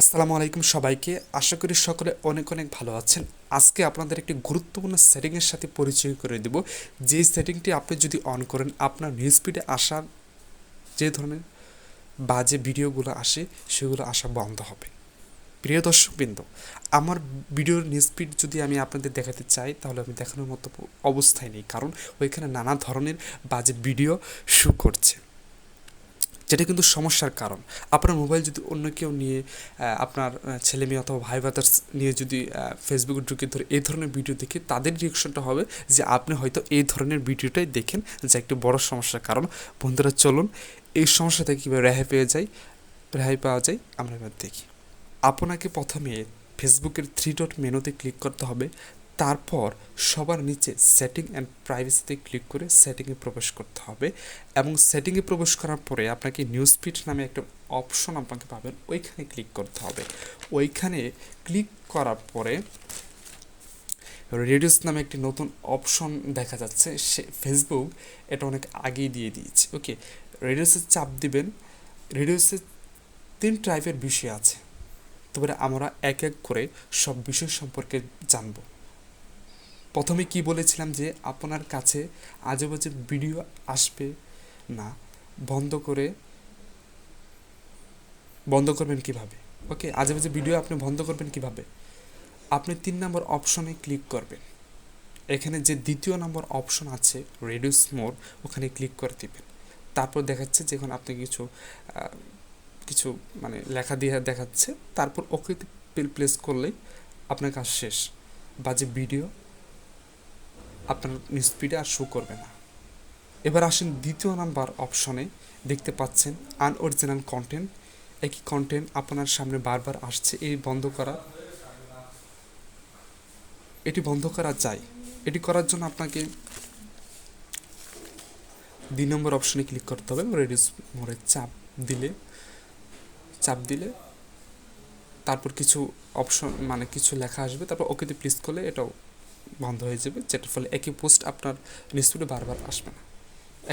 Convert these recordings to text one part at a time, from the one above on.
আসসালামু আলাইকুম সবাইকে। আশা করি সকলে অনেক অনেক ভালো আছেন। আজকে আপনাদের একটি গুরুত্বপূর্ণ সেটিংয়ের সাথে পরিচয় করে দেব, যেই সেটিংটি আপনি যদি অন করেন আপনার নিউজ ফিডে আসা যে ধরনের বাজে ভিডিওগুলো আসে সেগুলো আসা বন্ধ হবে। প্রিয় দর্শকবৃন্দ, আমার ভিডিওর নিউজ ফিড যদি আমি আপনাদের দেখাতে চাই তাহলে আমি দেখানোর মতো অবস্থায় নেই, কারণ ওইখানে নানা ধরনের বাজে ভিডিও শো করছে, যেটা কিন্তু সমস্যার কারণ। আপনার মোবাইল যদি অন্য কেউ নিয়ে আপনার ছেলে মেয়ে অথবা ভাই ব্রাদার্স নিয়ে যদি ফেসবুকে ঢুকে ধরে এই ধরনের ভিডিও দেখে, তাদের রিয়েকশনটা হবে যে আপনি হয়তো এই ধরনের ভিডিওটাই দেখেন, যা একটি বড় সমস্যার কারণ। বন্ধুরা চলুন এই সমস্যা থেকে কীভাবে রেহাই পাওয়া যায় আমরা এবার দেখি। আপনাকে প্রথমে ফেসবুকের থ্রি ডট মেনুতে ক্লিক করতে হবে, তারপর সবার নিচে সেটিং অ্যান্ড প্রাইভেসিতে ক্লিক করে সেটিংয়ে প্রবেশ করতে হবে, এবং সেটিংয়ে প্রবেশ করার পরে আপনাকে নিউজ ফিড নামে একটা অপশন আপনাকে পাবেন, ওইখানে ক্লিক করতে হবে। ওইখানে ক্লিক করার পরে রেডিউস নামে একটি নতুন অপশন দেখা যাচ্ছে, সে ফেসবুক এটা অনেক আগেই দিয়ে দিয়েছে। ওকে, রেডিউসে চাপ দিবেন। রেডিউসে 3 টাইপের বিষয় আছে, তবে আমরা এক এক করে সব বিষয় সম্পর্কে জানব। প্রথমে কি বলেছিলাম যে আপনার কাছে আজেবাজে ভিডিও আসবে না। বন্ধ করবেন কিভাবে? ওকে, আজেবাজে ভিডিও আপনি বন্ধ করবেন কিভাবে? আপনি 3 নম্বর অপশনে ক্লিক করবেন। এখানে যে দ্বিতীয় নম্বর অপশন আছে রেডিউস মোর, ওখানে ক্লিক করে দিবেন। তারপর দেখাচ্ছে যে এখন আপনি কিছু মানে লেখা দিয়ে দেখাচ্ছে, তারপর ওকে প্লেস করলেই আপনার কাজ শেষ। বাজে ভিডিও আপনার নিউজ ফিডে আর শো করবে না। এবার আসেন দ্বিতীয় নাম্বার অপশনে, দেখতে পাচ্ছেন আনঅরিজিনাল কন্টেন্ট। একই কন্টেন্ট আপনার সামনে বারবার আসছে। এটি বন্ধ করা যায়। এটি করার জন্য আপনাকে 2 নম্বর অপশনে ক্লিক করতে হবে। রেডিউস মোড়ে চাপ দিলে তারপর কিছু অপশন মানে কিছু লেখা আসবে, তারপর ওকেতে প্লেস করলে এটাও বন্ধ হয়ে যাবে, যেটার ফলে একই পোস্ট আপনার নিউজ ফিডে বারবার আসবে না।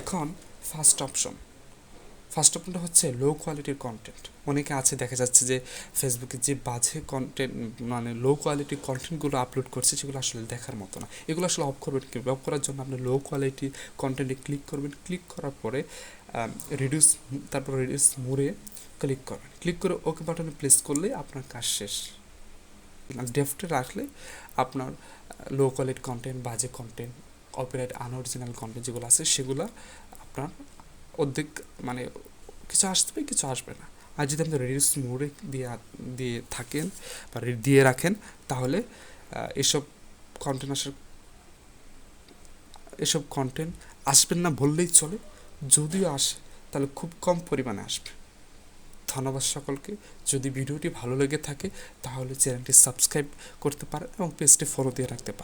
এখন ফার্স্ট অপশনটা হচ্ছে লো কোয়ালিটির কন্টেন্ট। অনেকে আছে দেখা যাচ্ছে যে ফেসবুকে যে বাজে কন্টেন্ট মানে লো কোয়ালিটির কন্টেন্টগুলো আপলোড করছে, সেগুলো আসলে দেখার মতো না। এগুলো আসলে অফ করবেন কি? অফ করার জন্য আপনি লো কোয়ালিটি কন্টেন্টে ক্লিক করবেন। ক্লিক করার পরে রিডিউস মোরে ক্লিক করবেন। ক্লিক করে ওকে বাটনে প্রেস করলেই আপনার কাজ শেষ। ডেফটে রাখলে আপনার লো কোয়ালিটি কন্টেন্ট, বাজে কন্টেন্ট, কপিরাইট আনঅরিজিনাল কন্টেন্ট যেগুলো আছে সেগুলো আপনার অর্ধেক মানে কিছু আসবে, কিছু আসবে না। আর যদি আপনি রিডিউস মোডে দিয়ে থাকেন বা দিয়ে রাখেন, তাহলে এসব কন্টেন্ট আসবেন না বললেই চলে। যদিও আসে তাহলে খুব কম পরিমাণে আসবে। ধন্যবাদ সকলকে। যদি ভিডিওটি ভালো লেগে থাকে তাহলে চ্যানেলটি সাবস্ক্রাইব করতে পারেন এবং পেজটি ফলো দিয়ে রাখতে পারেন।